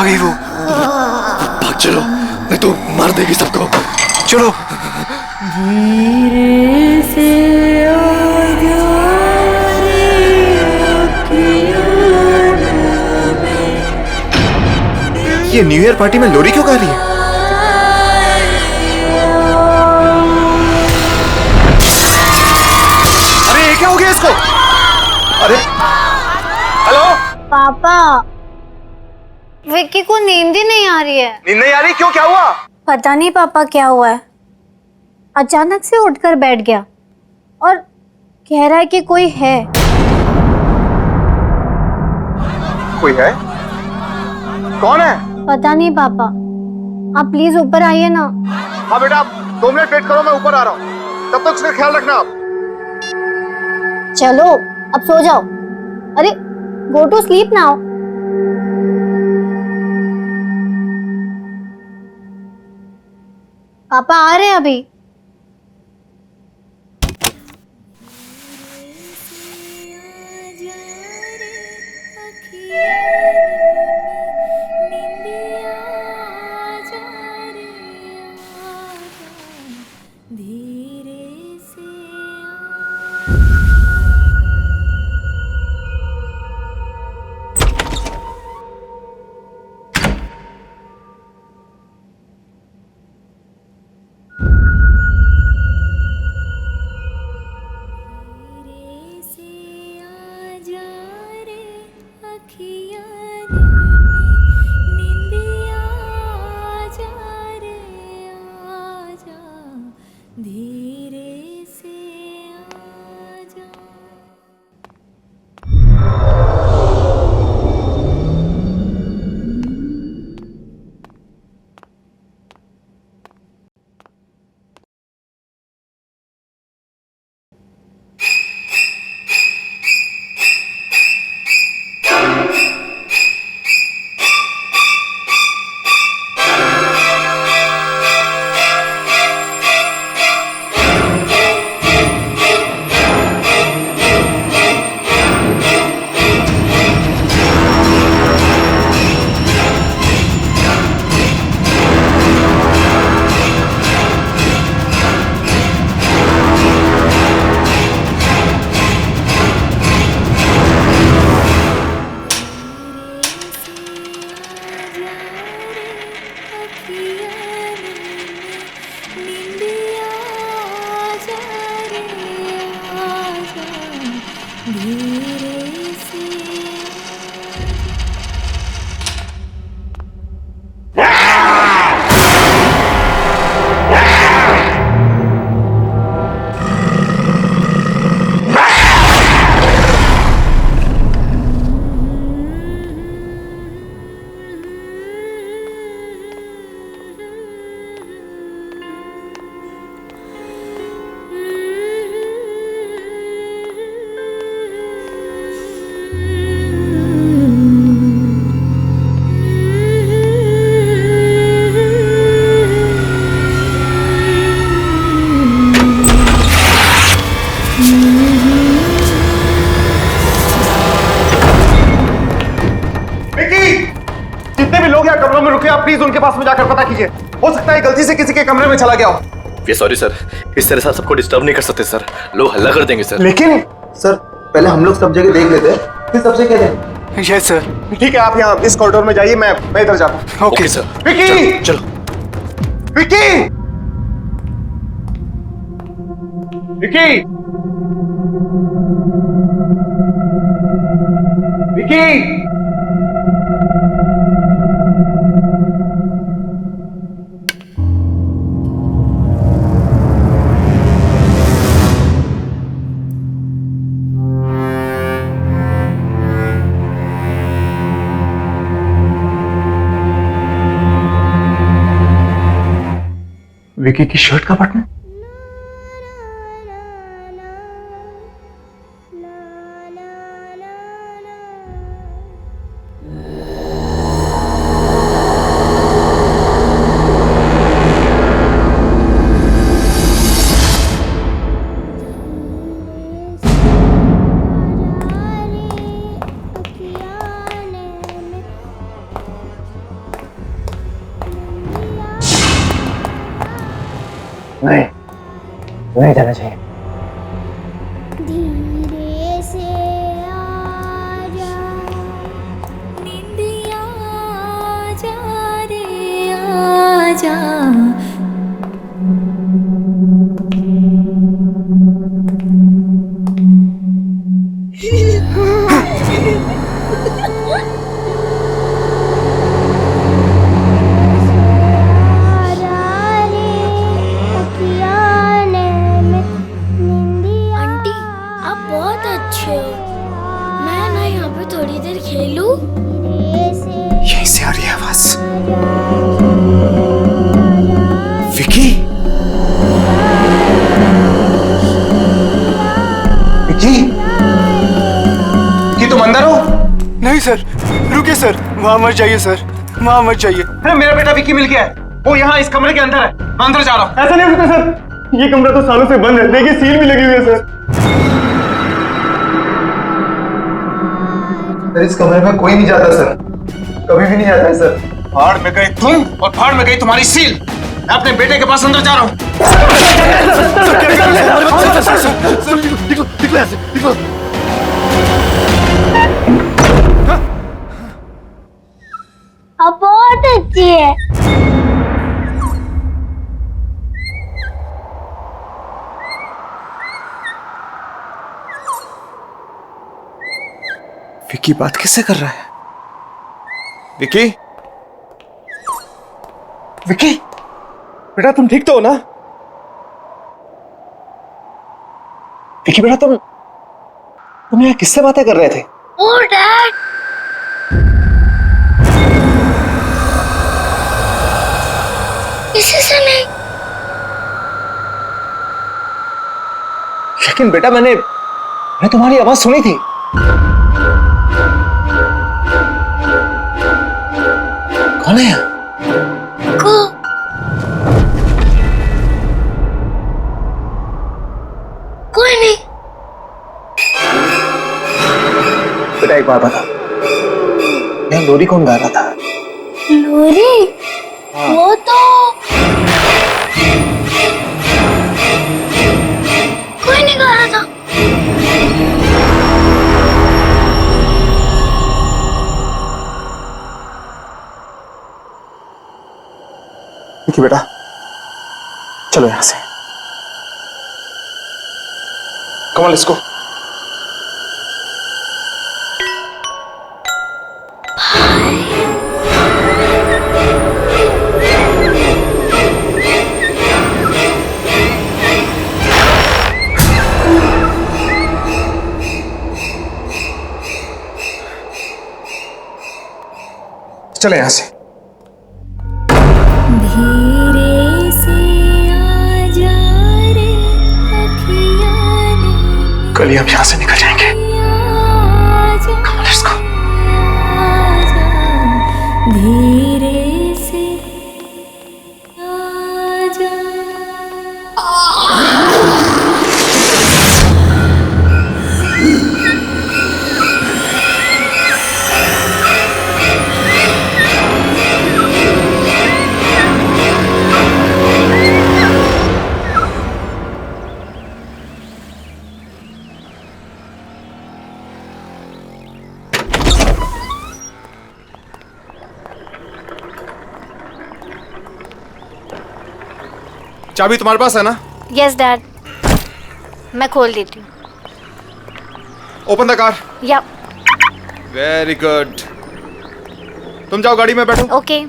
गई वो। भाग चलो, नहीं तो मार देगी सबको। चलो। धीरे से ये न्यू ईयर पार्टी में लोरी क्यों गा रही है? अरे ये क्या हो गया इसको? अरे हेलो पापा, विक्की को नींद ही नहीं आ रही है। नींद नहीं आ रही? क्यों, क्या हुआ? पता नहीं पापा क्या हुआ है, अचानक से उठकर बैठ गया और कह रहा है कि कोई है। कोई है? कौन है? पता नहीं पापा, आप प्लीज ऊपर आइए ना। हाँ बेटा, आप 2 मिनट वेट करो, मैं ऊपर आ रहा हूँ। तब तक उसका ख्याल रखना आप। चलो अब सो जाओ। अरे गो टू स्लीप नाउ। पापा आ रहे हैं अभी। जितने भी लोग यहाँ कमरों में रुके, आप प्लीज उनके पास में जाकर पता कीजिए। हो सकता है गलती से किसी के कमरे में चला गया हो। ये सॉरी सर, इस तरह से सबको डिस्टर्ब नहीं कर सकते सर, लोग हल्ला कर देंगे सर। लेकिन सर पहले हम लोग सब जगह देख लेते हैं, फिर सबसे कह दें। Yes sir. ठीक है, आप यहाँ इस कॉरिडोर में जाइए, मैं इधर जाता हूँ। Okay sir. विकी, चलो विकी, विकी, विकी। विकी की शर्ट का बटन। नहीं, नहीं जाना चाहिए। धीरे से आजा निंदिया आजा रे आजा आंटी आप बहुत अच्छे हो। मैं ना यहाँ पे थोड़ी देर खेलूं? यहीं से आ रही है आवाज। विकी, विकी, विकी तुम अंदर हो? नहीं सर, रुकिए सर, वहाँ मत जाइए सर, वहाँ मत जाइए। अरे मेरा बेटा विकी मिल गया है, वो यहाँ इस कमरे के अंदर है, मैं अंदर जा रहा हूँ। ऐसा नहीं हो सकता सर, ये कमरा तो सालों से बंद है, देखिए सील भी लगी हुई है सर। सर इस कमरे में कोई नहीं जाता सर, कभी भी नहीं जाता है सर। भाड़ में गए तुम और भाड़ में गई तुम्हारी सील। मैं अपने बेटे के पास अंदर जा रहा हूँ। निकलो यहाँ से, निकलो। अब बहुत अच्छी है। विकी बात किससे कर रहा है? विकी, विकी, बेटा तुम ठीक तो हो ना? विकी बेटा तुम यहाँ किससे बातें कर रहे थे? ओ डैड, किसी से नहीं। लेकिन बेटा मैंने तुम्हारी आवाज सुनी थी। कौन है यहाँ? कोई नहीं। बेटा एक बात बता, यहाँ लोरी कौन गा रहा था? लोरी? वो तो कोई नहीं गा रहा था। विकी बेटा चलो यहां से। Come on let's go. चले यहां से। धीरे से आजा रे अखियाँ ने कल ही हम यहां से निकल जाएंगे। आजा Come on, let's go. आजा धीरे से आजा। चाबी तुम्हारे पास है ना? यस डैड, मैं खोल देती हूँ। Open the car. या वेरी गुड। तुम जाओ गाड़ी में बैठो। ओके।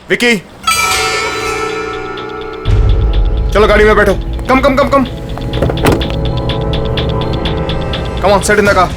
विकी चलो गाड़ी में बैठो। Come come come come come on, set in the car.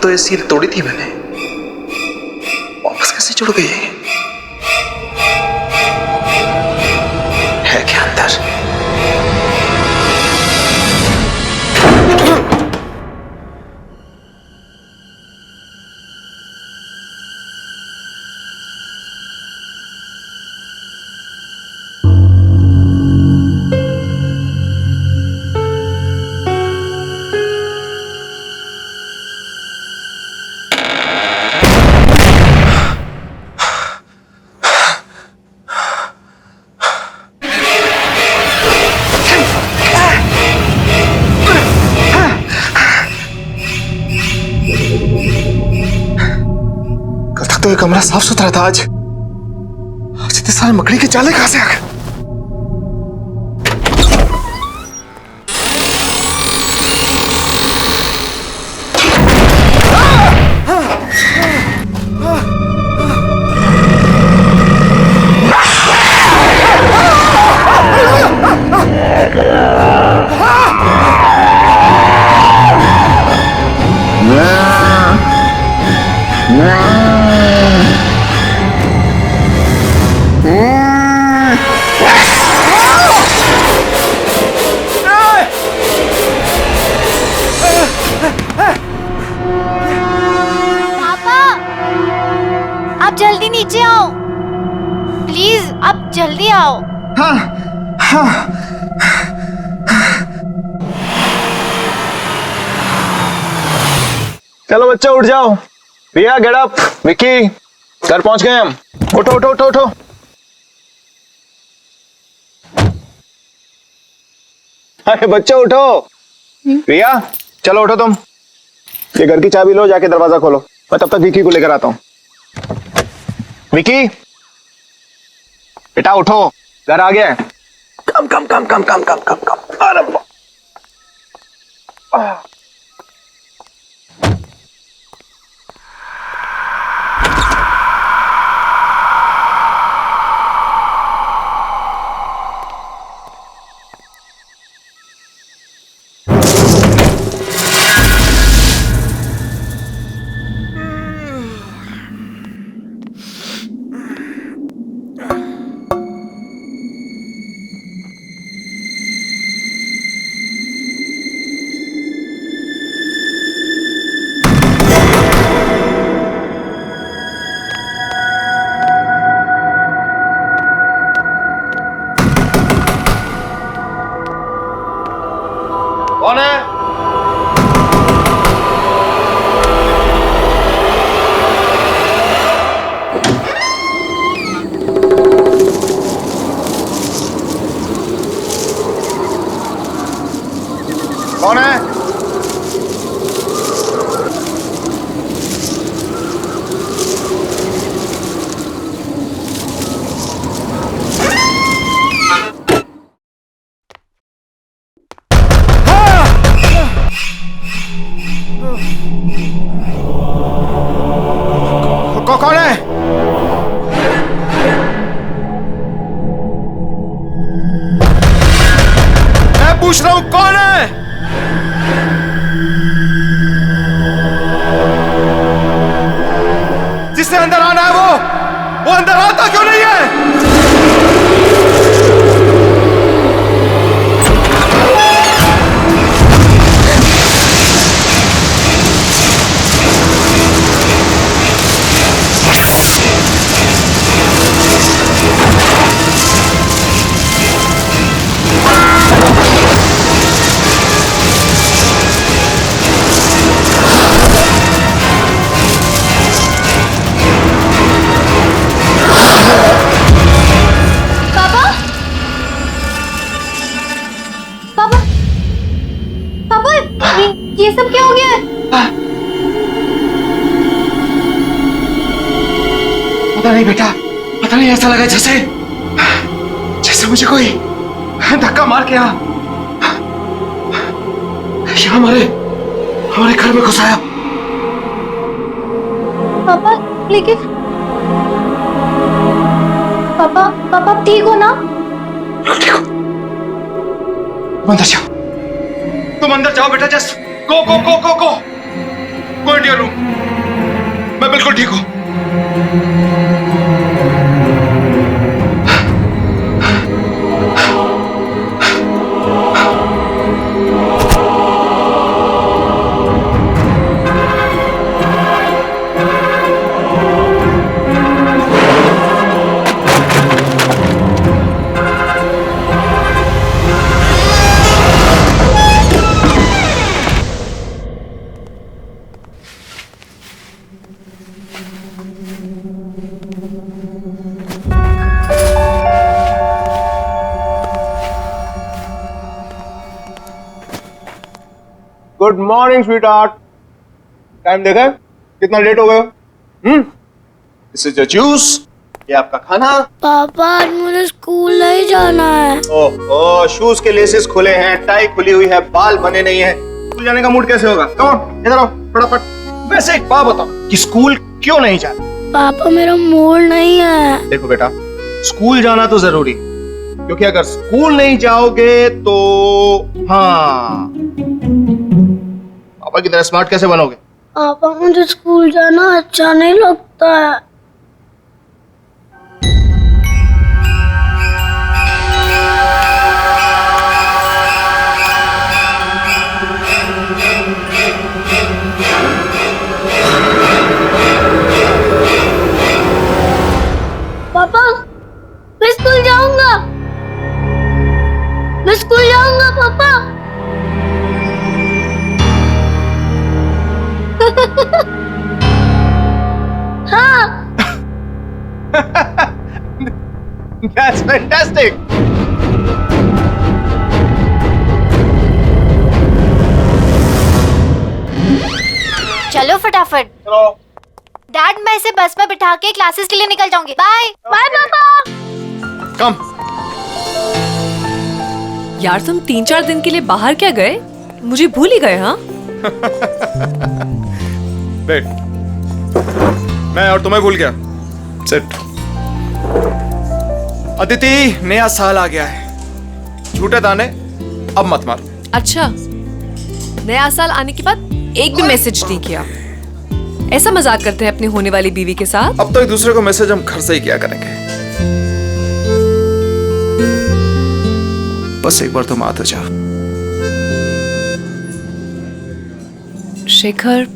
तो ये सील तोड़ी थी मैंने, वापस कैसे जुड़ गई है क्या अंदर? तो ये कमरा साफ सुथरा था, आज इतने सारे मकड़ी के जाले कहां से आ गए? आप जल्दी नीचे आओ प्लीज, आप जल्दी आओ। हाँ हाँ। चलो बच्चे उठ जाओ। रिया गेट अप। विक्की घर पहुंच गए हम। उठो उठो उठो उठो। अरे बच्चे उठो। रिया चलो उठो तुम। ये घर की चाबी लो, जाके दरवाजा खोलो। मैं तब तक विक्की को लेकर आता हूँ। विक्की बेटा उठो, घर आ गया। कम come come come come come come कम। अरे कौन है? कौन है? कौन है? मैं पूछ रहा हूं कौन है? जिससे अंदर आना है वो अंदर आता क्यों नहीं है? ये सब क्या हो गया है? पता नहीं बेटा, पता नहीं, ऐसा लगा जैसे मुझे कोई धक्का मार के यहाँ हमारे घर में घुसाया। पापा लेकिन पापा ठीक हो ना? ठीक हो। तुम अंदर जाओ बेटा, just go go go go go. Go into your room. मैं बिल्कुल ठीक हूं। Good morning sweetheart. टाइम देखा है? कितना लेट हो गए? दिस इज योर जूस, ये आपका खाना। पापा आज मुझे स्कूल नहीं जाना है। ओह, शूज के लेसेस खुले हैं, टाई खुली हुई है, बाल बने नहीं है, स्कूल जाने का मूड कैसे होगा? कम ऑन, इधर आओ फटाफट। वैसे एक बात बताओ कि स्कूल क्यों नहीं जाना? पापा मेरा मूड नहीं है। देखो बेटा, स्कूल जाना तो जरूरी, क्योंकि अगर स्कूल नहीं जाओगे तो हाँ, पापा की तरह स्मार्ट कैसे बनोगे? पापा मुझे स्कूल जाना अच्छा नहीं लगता है। पापा मैं स्कूल जाऊंगा, मैं स्कूल जाऊंगा पापा। हाँ That's fantastic. चलो फटाफट। चलो। डैड, मैं इसे बस में बिठा के क्लासेस के लिए निकल जाऊंगी। बाय बाय पापा। कम। यार तुम 3-4 दिन के लिए बाहर क्या गए? मुझे भूल ही गए। हाँ बैठ। मैं और तुम्हें भूल गया। सिट। अदिति, नया साल आ गया है, झूठे ताने अब मत मार। अच्छा, नया साल आने के बाद एक भी मैसेज नहीं किया। ऐसा मजाक करते हैं अपनी होने वाली बीवी के साथ? अब तो एक दूसरे को मैसेज हम घर से ही किया करेंगे। बस एक बार तुम आ तो जाओ। शेखर,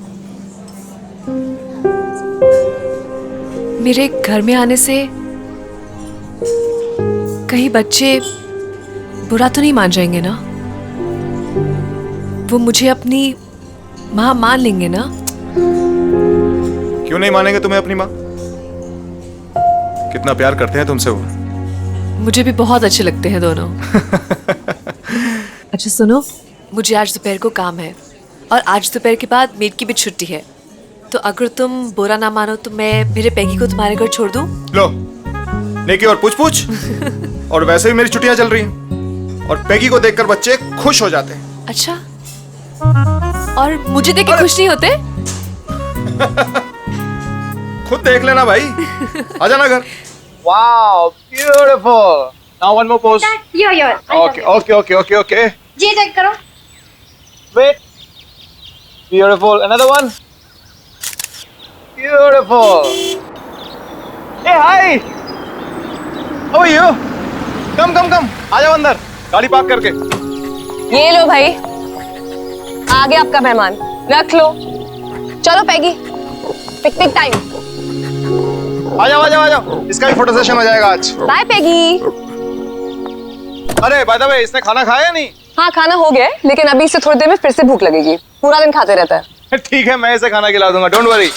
मेरे घर में आने से कहीं बच्चे बुरा तो नहीं मान जाएंगे ना? वो मुझे अपनी माँ मान लेंगे ना? क्यों नहीं मानेंगे तुम्हें अपनी माँ? कितना प्यार करते हैं तुमसे वो। मुझे भी बहुत अच्छे लगते हैं दोनों। अच्छा सुनो, मुझे आज दोपहर को काम है और आज दोपहर के बाद मेड की भी छुट्टी है, तो अगर तुम बुरा ना मानो तो मैं मेरे पैगी को तुम्हारे घर छोड़ दूं? लो, नेकी और पूछ पूछ। और वैसे भी मेरी छुट्टियां चल रही हैं और पैगी को देखकर बच्चे खुश हो जाते हैं। अच्छा, और मुझे देख के खुश नहीं होते? खुद देख लेना भाई। आ जाना घर। Wow, beautiful. Now one more pose. Okay okay okay okay okay. जी चेक करो। Wait. Beautiful. Another one. Beautiful. Hey hi, how are you? Come come come, आ जाओ अंदर, गाड़ी पार्क करके। ये लो भाई, आ गया आपका मेहमान, रख लो। चलो पैगी, पिकनिक टाइम। आ जाओ आ जाओ आ जाओ, इसका भी फोटो सेशन हो जाएगा आज। बाय पैगी। अरे बाय द वे, इसने खाना खाया या नहीं? हाँ खाना हो गया है, लेकिन अभी से थोड़ी देर में फिर से भूख लगेगी। पूरा दिन खाते रहता है। ठीक है, मैं इसे खाना खिला दूंगा, डोंट वरी।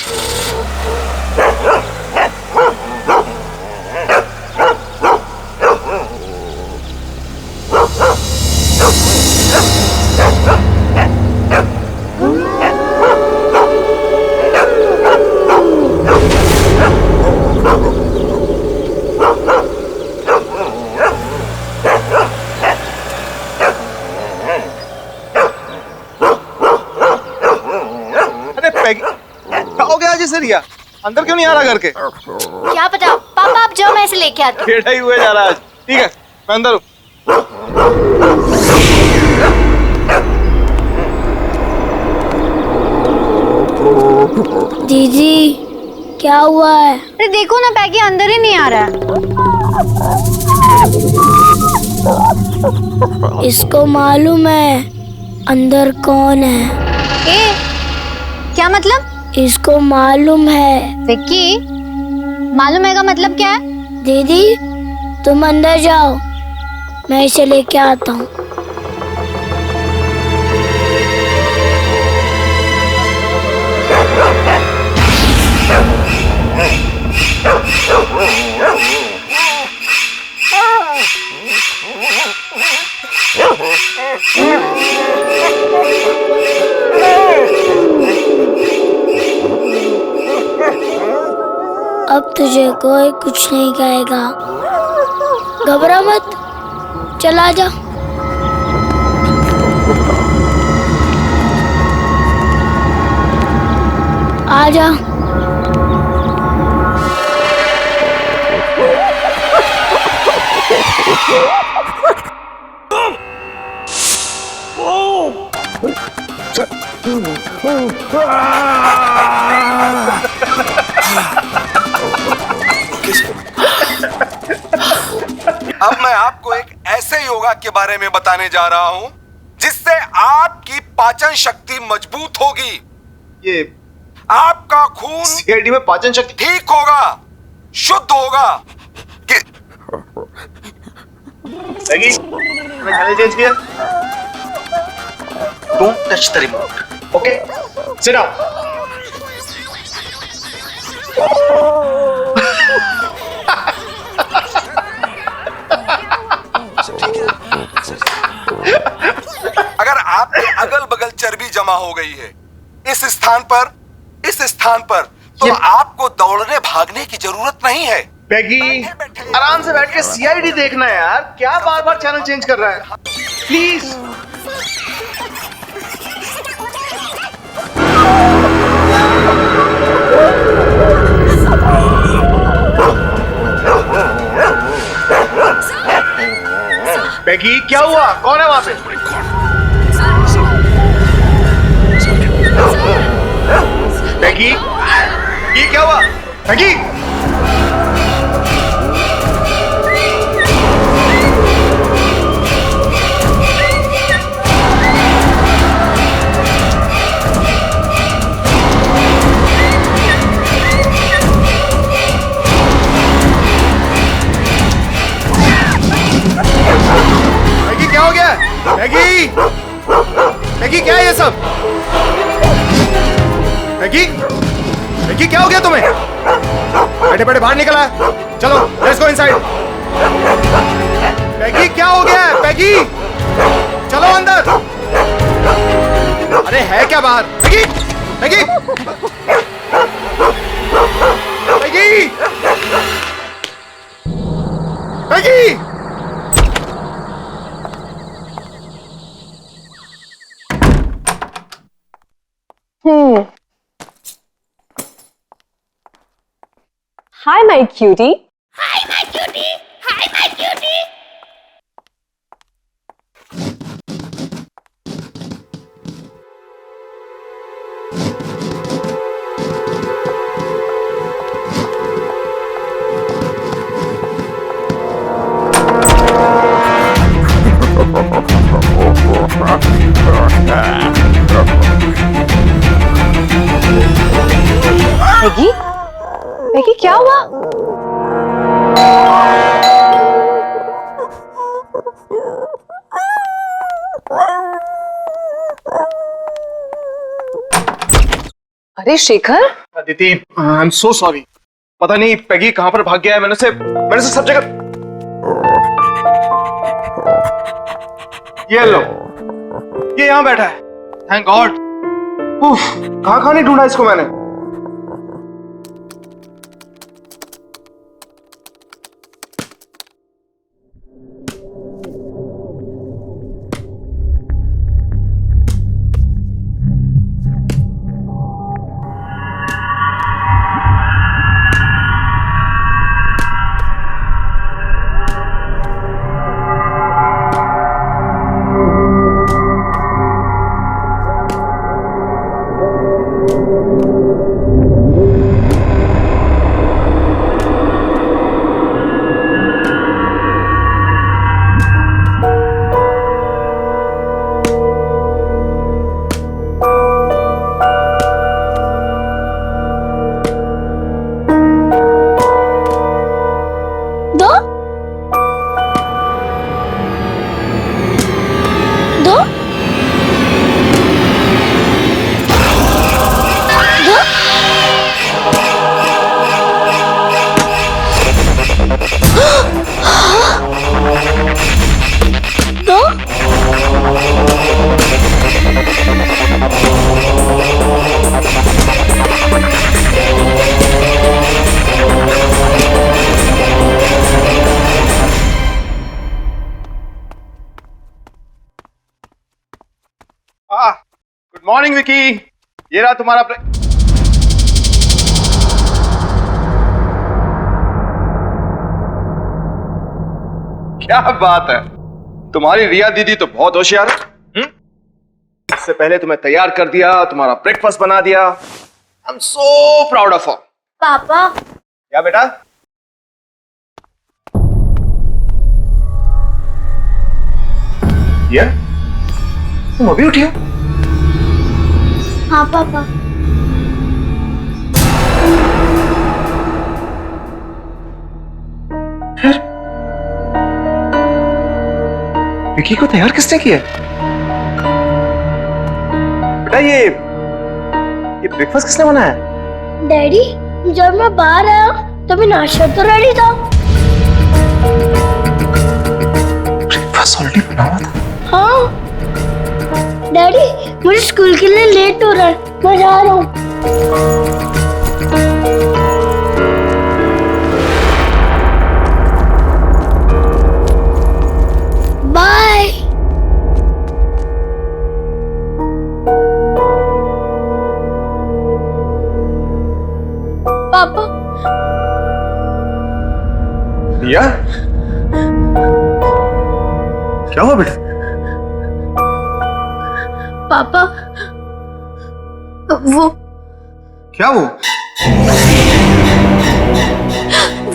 क्या हो गया आज रिया? अंदर क्यों नहीं आ रहा घर के? क्या पता, पापा आप जाओ, मैं इसे लेके आती हूँ। टेढ़ा ही हुए जा रहा है आज। ठीक है, मैं अंदर हूँ। दीदी क्या हुआ है? अरे देखो ना, पैगी अंदर ही नहीं आ रहा है। इसको मालूम है अंदर कौन है? ए, क्या मतलब? इसको मालूम है। विक्की, मालूम है का मतलब क्या है? दीदी तुम अंदर जाओ, मैं इसे लेके आता हूँ। अब तुझे कोई कुछ नहीं कहेगा, घबरा मत, चला जा। आ जा। अब मैं आपको एक ऐसे योगा के बारे में बताने जा रहा हूं जिससे आपकी पाचन शक्ति मजबूत होगी। ये आपका खून सीआईडी में पाचन शक्ति ठीक होगा, शुद्ध होगा। पैगी, मैं चैनल चेंज किया। Don't touch the remote. Okay, sit down. अगर आपके अगल बगल चर्बी जमा हो गई है इस स्थान पर तो आपको दौड़ने भागने की जरूरत नहीं है। पैगी, आराम से बैठ के सीआईडी देखना है यार, क्या बार बार चैनल चेंज कर रहा है? प्लीज। पैगी, क्या हुआ? कौन है वहां पे? पैगी, ये क्या हुआ? पैगी, मैगी क्या हो गया? मैगी, मैगी क्या है ये सब? मैगी, मैगी क्या हो गया तुम्हें? बैठे बैठे बाहर निकला है। चलो लेट्स गो इनसाइड। मैगी क्या हो गया है? मैगी चलो अंदर। अरे है क्या बाहर? Maggi, Maggi, Maggi, Maggi. Hi, my cutie. Maggi, Maggi क्या हुआ? अरे Shekhar, Aditi, I am so sorry. पता नहीं पैगी कहां पर भाग गया है। मैंने से सब जगह। ये लो, ये यहां बैठा है। Thank God. उफ, कहां नहीं ढूंढा इसको मैंने। मॉर्निंग विकी, ये रहा तुम्हारा क्या बात है, तुम्हारी रिया दीदी तो बहुत होशियार है। इससे पहले तुम्हें तैयार कर दिया, तुम्हारा ब्रेकफास्ट बना दिया। I am so proud of her. पापा क्या बेटा? ये तुम अभी उठी हो? हाँ पापा। फिर विकी को तैयार किसने किया? बेटा ये ब्रेकफास्ट किसने बनाया? डैडी, जब मैं बाहर आया तभी नाश्ता तो रेडी था। ब्रेकफास्ट ऑलरेडी बना हुआ था। हाँ डैडी, मुझे स्कूल के लिए लेट हो रहा है, मैं जा रहा हूँ। बाय। पापा। रिया, क्या हुआ बेटा? पापा वो क्या वो?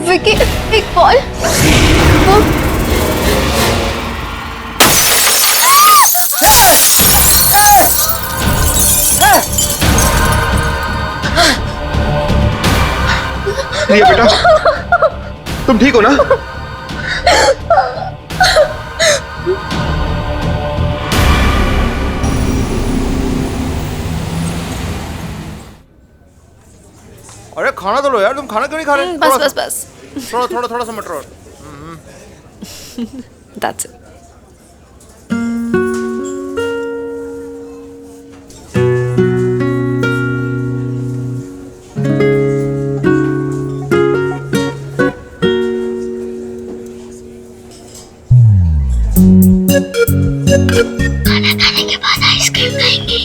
विकी, एक बॉल। वो रिया बेटा, तुम ठीक हो ना? अरे खाना तो लो यार, तुम खाना क्यों नहीं खा रहे? बस बस बस, थोड़ा सा मटर और। that's it. खाना खाने के बाद आइसक्रीम खाएंगे।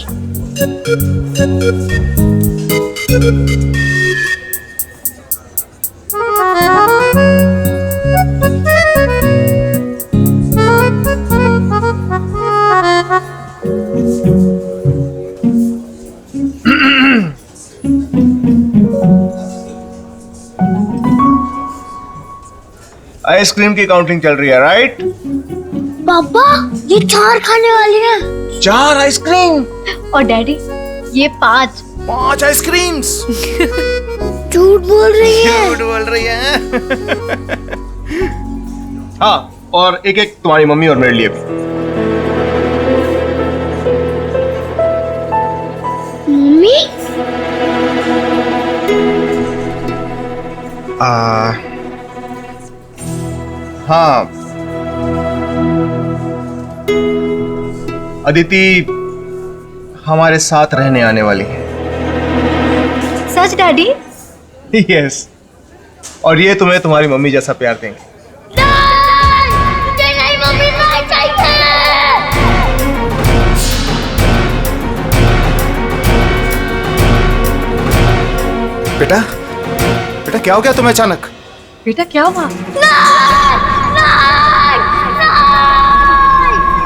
आइसक्रीम की काउंटिंग चल रही है, राइट? पापा, ये 4 खाने वाली है। 4 आइसक्रीम और डैडी ये 5। 5 आइसक्रीम्स। झूठ बोल रही है। झूठ बोल रही है। हाँ, और एक एक तुम्हारी मम्मी और मेरे लिए भी। मम्मी? हाँ, अदिति हमारे साथ रहने आने वाली है। सच डैडी? यस, और ये तुम्हें तुम्हारी मम्मी जैसा प्यार देंगे। मुझे नहीं, मम्मी नहीं चाहिए। बेटा, बेटा क्या हो गया तुम्हें अचानक? बेटा क्या हुआ?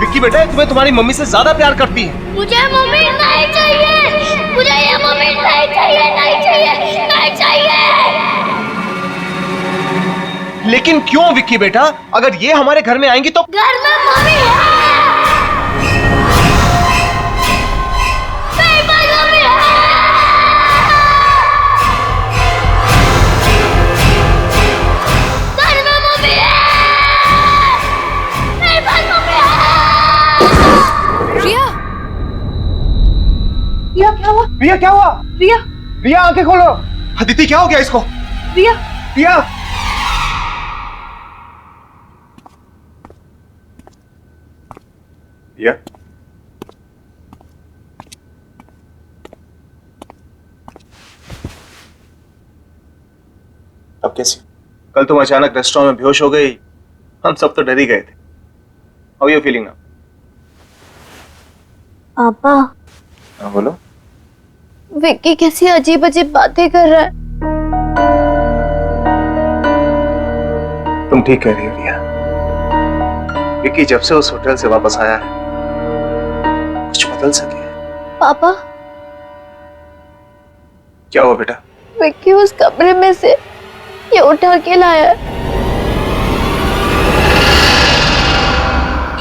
विक्की बेटा, तुम्हें तुम्हारी मम्मी से ज्यादा प्यार करती है। मुझे मम्मी नहीं चाहिए। मुझे ये मम्मी नहीं चाहिए, नहीं चाहिए, नहीं चाहिए। लेकिन क्यों विक्की बेटा? अगर ये हमारे घर में आएंगी तो घर में मम्मी है। मेरे पास मम्मी है। घर में मम्मी है। मेरे पास मम्मी है। रिया, रिया क्या हुआ? रिया क्या हुआ? रिया, रिया आंखें खोलो। अदिति क्या हो गया इसको? रिया, रिया, रिया, अब कैसी? कल तुम अचानक रेस्टोरेंट में बेहोश हो गई, हम सब तो डर ही गए थे। How are you feeling now? पापा हाँ बोलो। विक्की कैसी अजीब अजीब बातें कर रहा है। तुम ठीक कह रही हो रिया। विक्की जब से उस होटल से वापस आया है कुछ बदल सके। पापा, क्या हुआ बेटा? विक्की उस कमरे में से ये उठा के लाया है।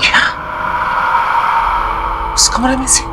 क्या? उस कमरे में से?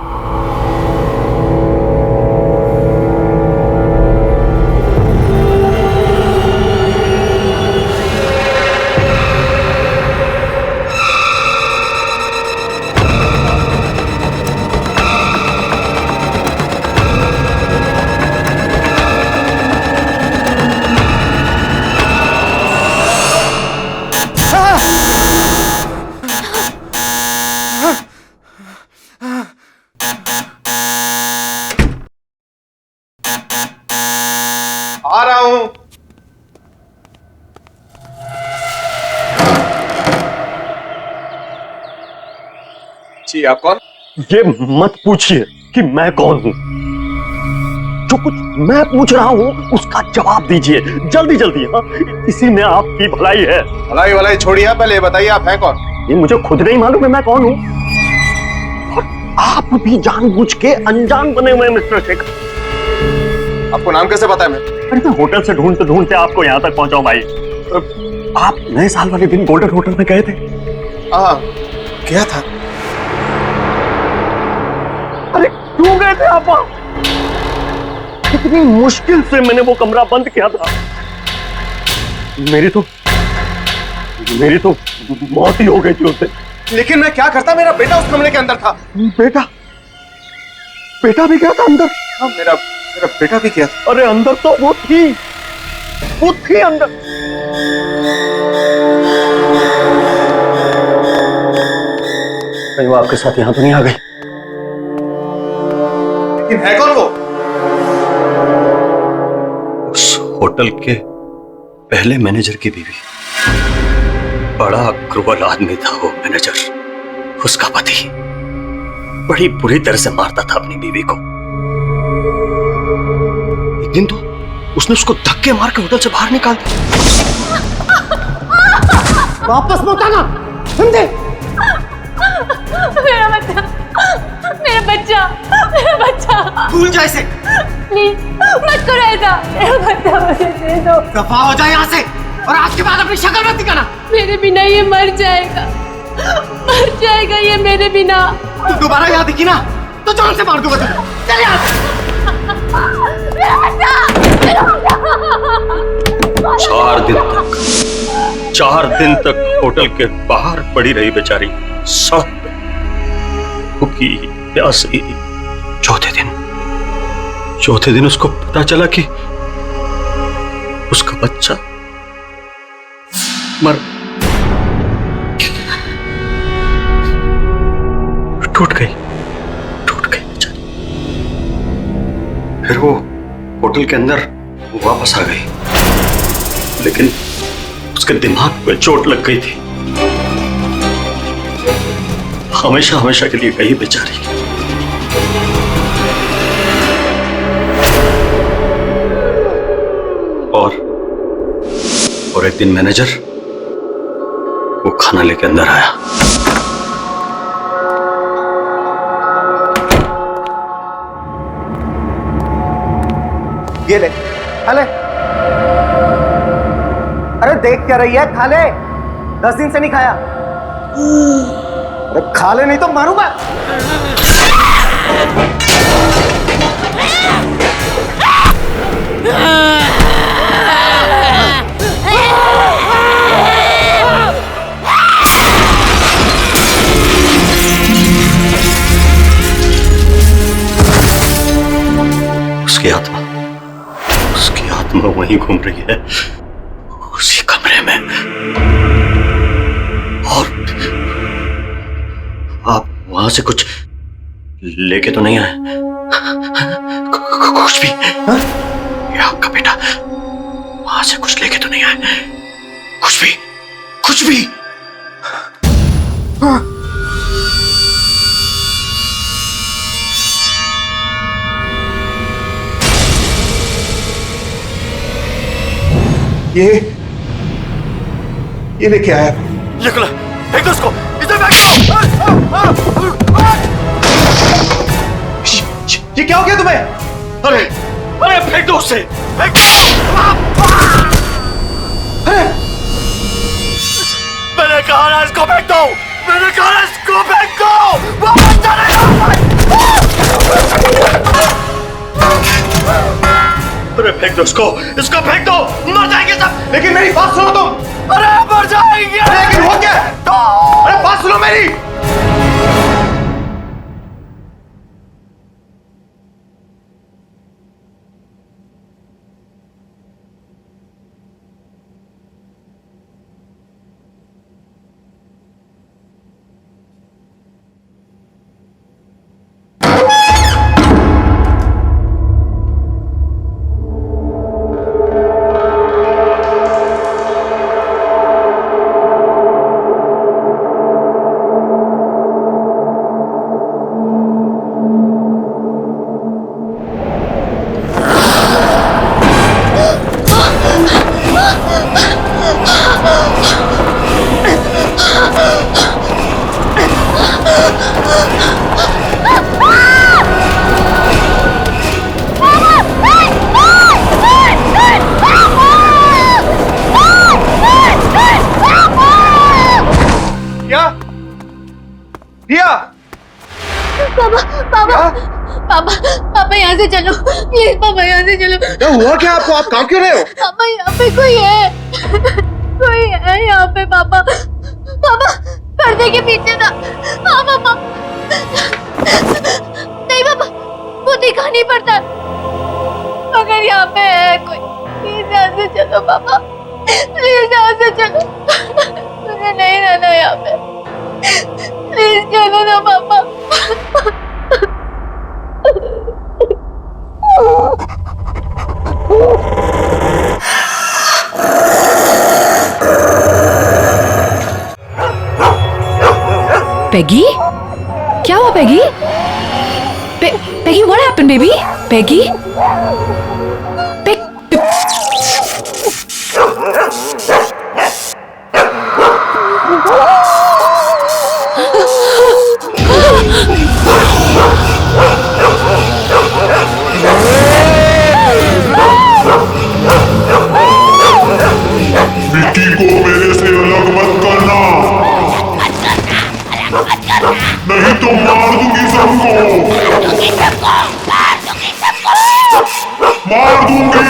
आ रहा हूं। जी आप कौन? ये मत पूछिए कि मैं कौन हूं। जो कुछ मैं पूछ रहा हूं उसका जवाब दीजिए जल्दी जल्दी। हाँ, इसी में आपकी भलाई है। भलाई भलाई छोड़िए, पहले ये बताइए आप हैं कौन? ये मुझे खुद नहीं मालूम है मैं कौन हूं। और आप भी जानबूझ के अनजान बने हुए मिस्टर शेखर। आपको नाम कैसे पता है? अरे मैं होटल से ढूंढते ढूंढते आपको यहाँ तक पहुंचा हूं भाई। आप नए साल वाले दिन गोल्डन होटल में गए थे? हाँ गया था। अरे क्यों गए थे आप वहां? कितनी मुश्किल से मैंने वो कमरा बंद किया था। मेरी तो मौत ही हो गई थी उससे। लेकिन मैं क्या करता, मेरा बेटा उस कमरे के अंदर था। बेटा भी गया था अंदर? हाँ मेरा बेटा भी गया था। अरे अंदर तो वो थी अंदर। कहीं वो आपके साथ यहां तो नहीं आ गई? लेकिन है कौन वो? उस होटल के पहले मैनेजर की बीवी। बड़ा क्रूर आदमी था वो मैनेजर। उसका पति बड़ी बुरी तरह से मारता था अपनी बीवी को। एक दिन तो उसने उसको धक्के मार के होटल से बाहर निकाल दिया। वापस मत आना, समझे? मेरा बच्चा भूल जाए इसे। प्लीज मत करो ऐसा। मेरा बच्चा मुझे दे दो। दफा हो जाए यहाँ से और आज के बाद अपनी शक्ल मत दिखाना। मेरे बिना ये मर जाएगा ये मेरे बिना। तू दोबारा यहाँ दिखी ना तो जान से मार दूंगा तुझे। चल यहाँ से। 4 दिन तक होटल के बाहर पड़ी रही बेचारी, सब भूखी प्यासी। चौथे दिन उसको पता चला कि उसका बच्चा मर टूट गई बेचारी। फिर वो होटल के अंदर वापस आ गई, लेकिन उसके दिमाग पे चोट लग गई थी। हमेशा के लिए गई बेचारी। और एक दिन मैनेजर वो खाना लेके अंदर आया। ये ले, खा ले। अरे देख क्या रही है, खा ले। 10 दिन से नहीं खाया। अरे खा ले नहीं तो मारूंगा। उसकी आत्मा वहीं घूम रही है, उसी कमरे में। और आप वहां से कुछ लेके तो नहीं आए? कुछ भी? ये आपका बेटा वहां से कुछ लेके तो नहीं आए? कुछ भी? ये लेके आया। ये खुला, फेंक दो उसको, इधर फेंक दो। ये क्या हो गया तुम्हें? अरे अरे फेंक दो उसे, फेंक दो। अरे मैंने कहा ना इसको फेंक दो, मैंने कहा ना इसको फेंक दो। वापस चले जाओ। अरे फेंक दो इसको फेंक दो, मर जाएंगे सब। लेकिन मेरी बात सुनो तुम। अरे मर जाएंगे। लेकिन हो क्या? अरे बात सुनो मेरी। पापा यहाँ से चलो प्लीज, पापा यहाँ से चलो। क्या हुआ क्या आपको? आप काम क्यों रहे हो? पापा यहाँ पे कोई है, कोई है यहाँ पे। पापा पर्दे के पीछे था। हाँ पापा। नहीं पापा, वो दिखा नहीं पड़ता। अगर यहाँ पे है कोई, प्लीज यहाँ से चलो पापा, प्लीज यहाँ से चलो। मुझे नहीं रहना यहाँ पे, प्लीज चलो ना पापा। Peggy? क्या हुआ Peggy? Peggy, what happened, baby? Peggy? Vicky को मेरे से अलग मत करना, नहीं तो मार दूंगी सबको, मार दूंगी।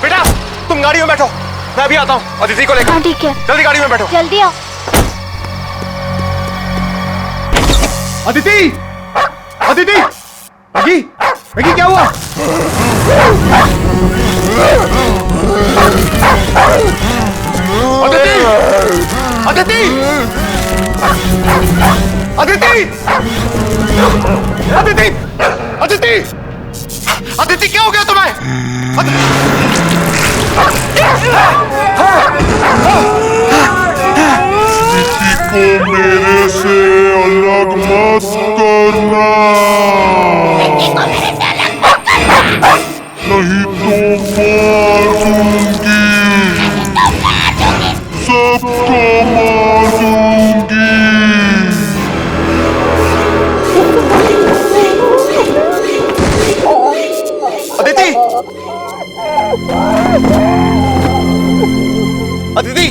बेटा तुम गाड़ी में बैठो, मैं अभी आता हूँ अदिति को लेकर। हाँ ठीक है, जल्दी गाड़ी में बैठो। जल्दी आओ। अदिति, अदिति, मैगी, मैगी क्या हुआ? अदिति, अदिति, अदिति, अदिति, अदिति, अदिति क्या हो गया तुम्हें? किसी को मेरे से अलग मत करना। नहीं तो मार दूंगी, सबको मार दूंगी। अदिति! अदिति!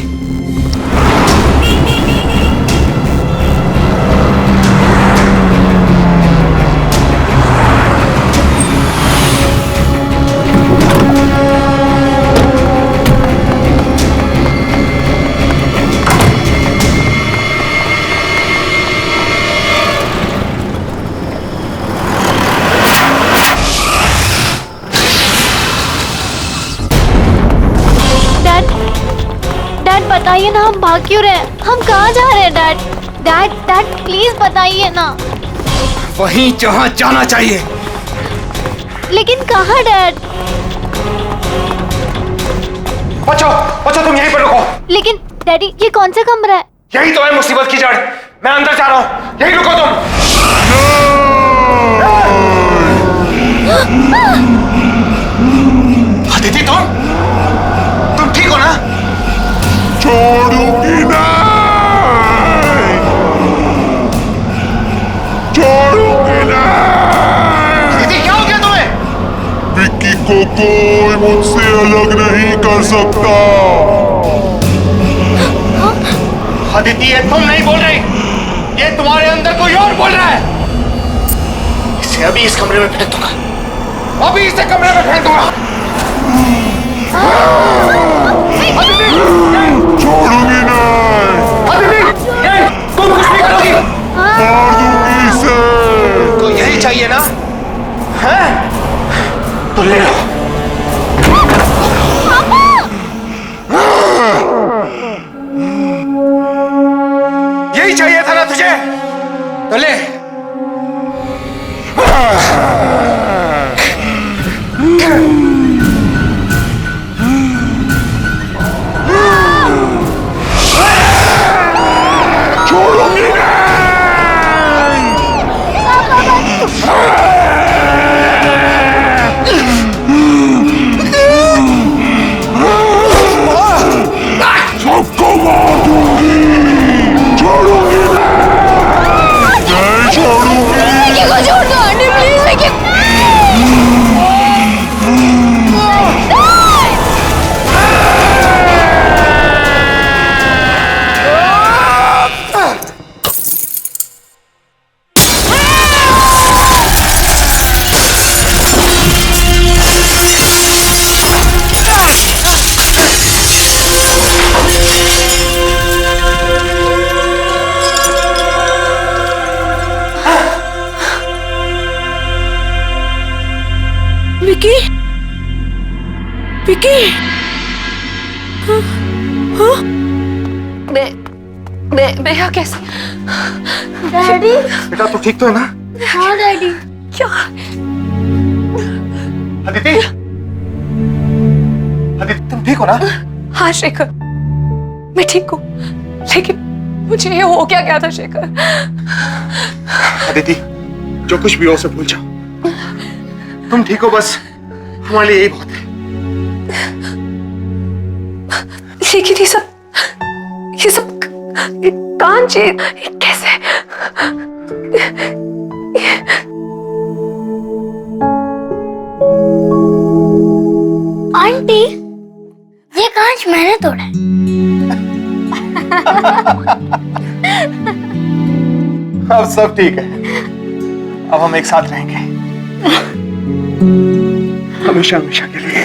डैड बताइए ना, हम भाग क्यों रहे हैं? हम कहाँ जा रहे हैं डैड? डैड प्लीज बताइए ना। वहीं जहां जाना चाहिए। लेकिन कहाँ डैड? बच्चों तुम यहीं पर रुको। लेकिन डैडी ये कौन सा कमरा है? यही तो है मुसीबत की जड़। मैं अंदर जा रहा हूं, यहीं रुको तुम। अदिति तुम ठीक हो ना? छोड़ूंगी नहीं, छोड़ूंगी नहीं। अदिति क्या हो गया तुम्हें? विक्की को कोई मुझसे अलग नहीं कर सकता। अदिति ये तुम नहीं बोल रही, ये तुम्हारे अंदर कोई और बोल रहा है। इसे अभी इस कमरे में फेंक दूंगा, अभी इसे कमरे में फेंक दूंगा। छोड़ूंगी नहीं। अदिति तुम कुछ नहीं करोगी। मार दूंगी इसे। तो यही चाहिए ना? हैं? तो ले लो। यही चाहिए था ना तुझे? तो ले। छोड़ूंगी नहीं। सबको मार दूंगी। छोड़ूंगी नहीं, छोड़ूंगी। विक्की को छोड़ दो आंटी प्लीज। विक्की विक्की मैं यहाँ कैसे? डैडी बेटा तू ठीक तो है ना? हाँ डैडी। क्या? अदिति तुम ठीक हो ना? हाँ शेखर, मैं ठीक हूँ, लेकिन मुझे ये हो क्या गया था शेखर? अदिति जो कुछ भी हो उसे भूल जाओ। तुम ठीक हो, बस हमारे लिए यही बहुत है। लेकिन ये सब कांच कैसे? आंटी ये कांच मैंने तोड़ा है। अब सब ठीक है, अब हम एक साथ रहेंगे हमेशा हमेशा के लिए।